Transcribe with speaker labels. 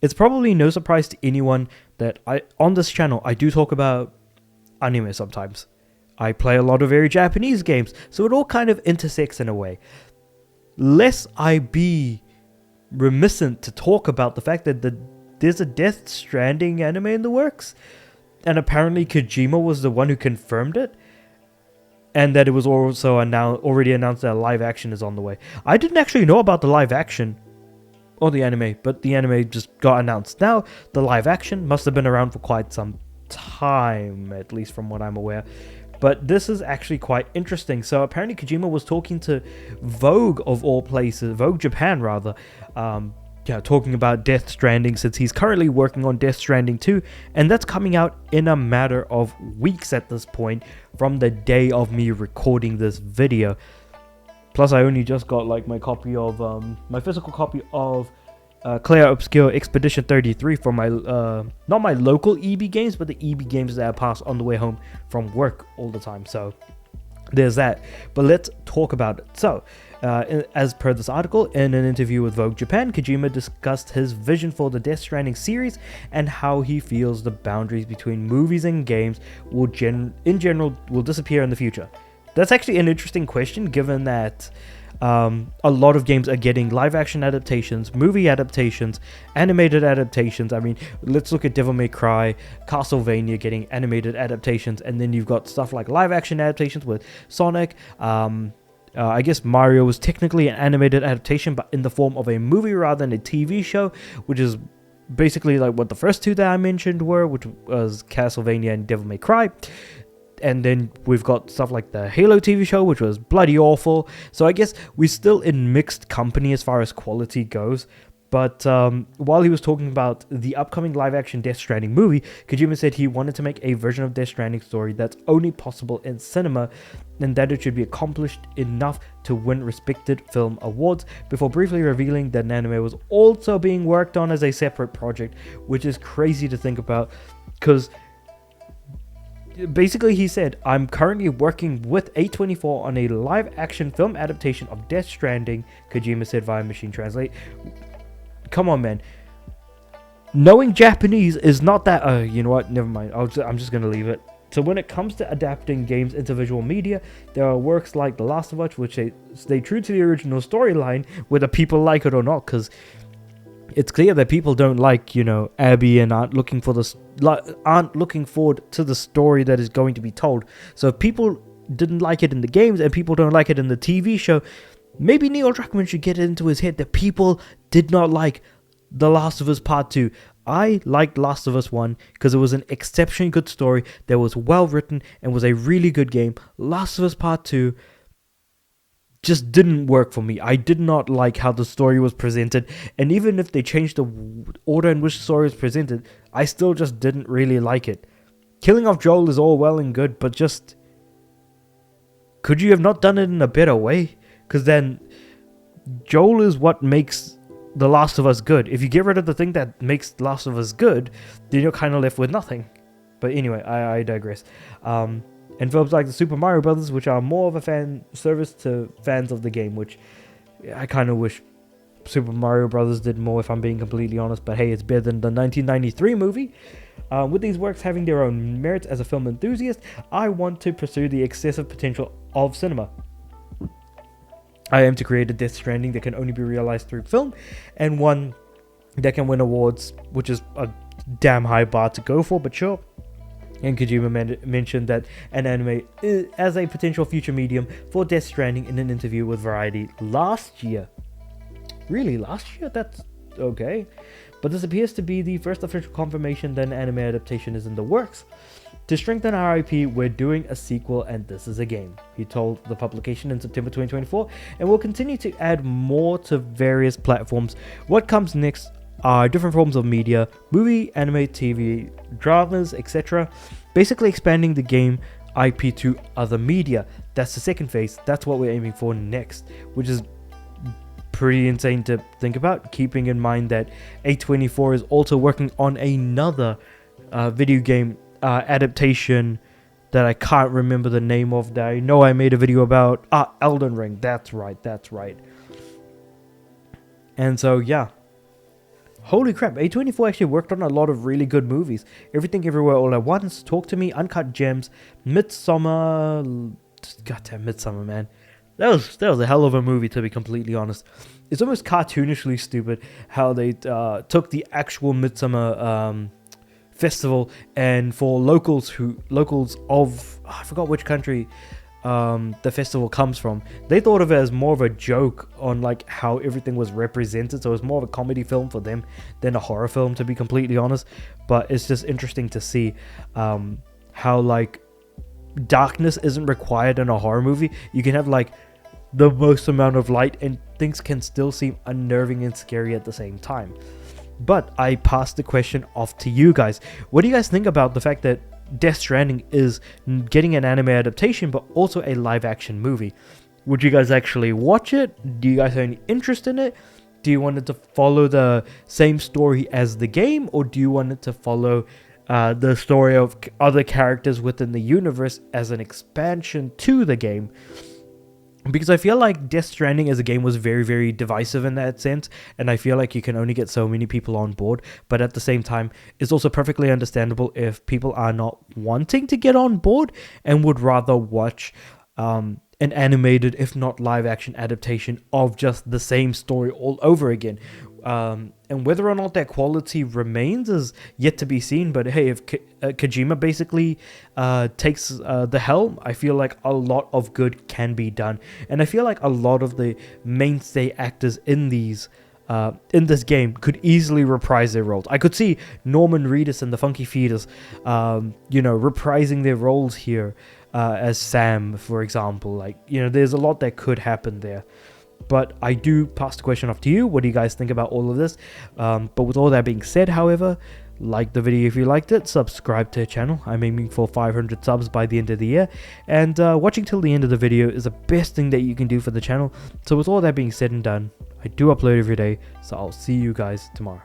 Speaker 1: It's probably no surprise to anyone that on this channel I do talk about anime sometimes. I play a lot of very Japanese games, so it all kind of intersects in a way. Lest I be reminiscent to talk about the fact that there's a Death Stranding anime in the works, and apparently Kojima was the one who confirmed it, and that it was also already announced that live action is on the way. I didn't actually know about the live action or the anime, but the anime just got announced now. The live action must have been around for quite some time, at least from what I'm aware. But this is actually quite interesting. So apparently Kojima was talking to Vogue of all places, Vogue Japan rather, talking about Death Stranding, since he's currently working on Death Stranding 2, and that's coming out in a matter of weeks at this point from the day of me recording this video. Plus I only just got like my copy of my physical copy of Claire Obscure Expedition 33 for my not my local EB games, but the EB games that I pass on the way home from work all the time. So there's that. But let's talk about it. So as per this article, in an interview with Vogue Japan, Kojima discussed his vision for the Death Stranding series and how he feels the boundaries between movies and games will in general will disappear in the future. That's actually an interesting question, given that a lot of games are getting live action adaptations, movie adaptations, animated adaptations. I mean, let's look at Devil May Cry, Castlevania getting animated adaptations, and then you've got stuff like live action adaptations with Sonic. I guess Mario was technically an animated adaptation, but in the form of a movie rather than a TV show, which is basically like what the first two that I mentioned were, which was Castlevania and Devil May Cry. And then we've got stuff like the Halo TV show, which was bloody awful. So I guess we're still in mixed company as far as quality goes. But while he was talking about the upcoming live-action Death Stranding movie, Kojima said he wanted to make a version of Death Stranding story that's only possible in cinema, and that it should be accomplished enough to win respected film awards, before briefly revealing that an anime was also being worked on as a separate project, which is crazy to think about, because basically he said, I'm currently working with A24 on a live action film adaptation of Death Stranding, Kojima said via Machine Translate. Come on, man. Knowing Japanese is not that, you know what, never mind, I'm just going to leave it. So when it comes to adapting games into visual media, there are works like The Last of Us, which stay true to the original storyline, whether people like it or not, because it's clear that people don't like, Abby, and aren't looking forward to the story that is going to be told. So if people didn't like it in the games and people don't like it in the TV show, maybe Neil Druckmann should get it into his head that people did not like The Last of Us Part 2. I liked Last of Us 1 because it was an exceptionally good story that was well written and was a really good game. Last of Us Part 2 just didn't work for me. I did not like how the story was presented, and even if they changed the order in which the story was presented, I still just didn't really like it. Killing off Joel is all well and good, but just, could you have not done it in a better way? Because then Joel is what makes The Last of Us good. If you get rid of the thing that makes The Last of Us good, then you're kind of left with nothing. But anyway, I digress. And films like the Super Mario Brothers, which are more of a fan service to fans of the game, which I kind of wish Super Mario Brothers did more, if I'm being completely honest. But hey, it's better than the 1993 movie. With these works having their own merits as a film enthusiast, I want to pursue the excessive potential of cinema. I aim to create a Death Stranding that can only be realized through film, and one that can win awards, which is a damn high bar to go for, but sure. And Kojima mentioned that an anime as a potential future medium for Death Stranding in an interview with Variety last year. Really, last year? That's okay. But this appears to be the first official confirmation that an anime adaptation is in the works. To strengthen our IP, we're doing a sequel, and this is a game, he told the publication in September 2024, and we'll continue to add more to various platforms. What comes next are different forms of media, movie, anime, TV, dramas, etc. Basically expanding the game IP to other media. That's the second phase. That's what we're aiming for next, which is pretty insane to think about, keeping in mind that A24 is also working on another video game adaptation that I can't remember the name of, that I know I made a video about. Elden Ring. That's right. And so, yeah. Holy crap, A24 actually worked on a lot of really good movies. Everything Everywhere All at Once, Talk to Me, Uncut Gems, Midsummer. Goddamn Midsummer, man. That was a hell of a movie, to be completely honest. It's almost cartoonishly stupid how they took the actual Midsummer festival, and for locals of I forgot which country the festival comes from, they thought of it as more of a joke on like how everything was represented, so it was more of a comedy film for them than a horror film, to be completely honest. But it's just interesting to see how like darkness isn't required in a horror movie. You can have like the most amount of light and things can still seem unnerving and scary at the same time. But I pass the question off to you guys. What do you guys think about the fact that Death Stranding is getting an anime adaptation but also a live action movie? Would you guys actually watch it? Do you guys have any interest in it? Do you want it to follow the same story as the game, or do you want it to follow the story of other characters within the universe as an expansion to the game? Because I feel like Death Stranding as a game was very, very divisive in that sense, and I feel like you can only get so many people on board. But at the same time, it's also perfectly understandable if people are not wanting to get on board and would rather watch an animated, if not live action adaptation of just the same story all over again. And whether or not that quality remains is yet to be seen. But hey, if Kojima basically takes the helm, I feel like a lot of good can be done. And I feel like a lot of the mainstay actors in this game could easily reprise their roles. I could see Norman Reedus and the Funky Fetus, reprising their roles here as Sam, for example. Like, there's a lot that could happen there. But I do pass the question off to you. What do you guys think about all of this? But with all that being said, however, like the video if you liked it, subscribe to the channel. I'm aiming for 500 subs by the end of the year, and watching till the end of the video is the best thing that you can do for the channel. So with all that being said and done, I do upload every day, so I'll see you guys tomorrow.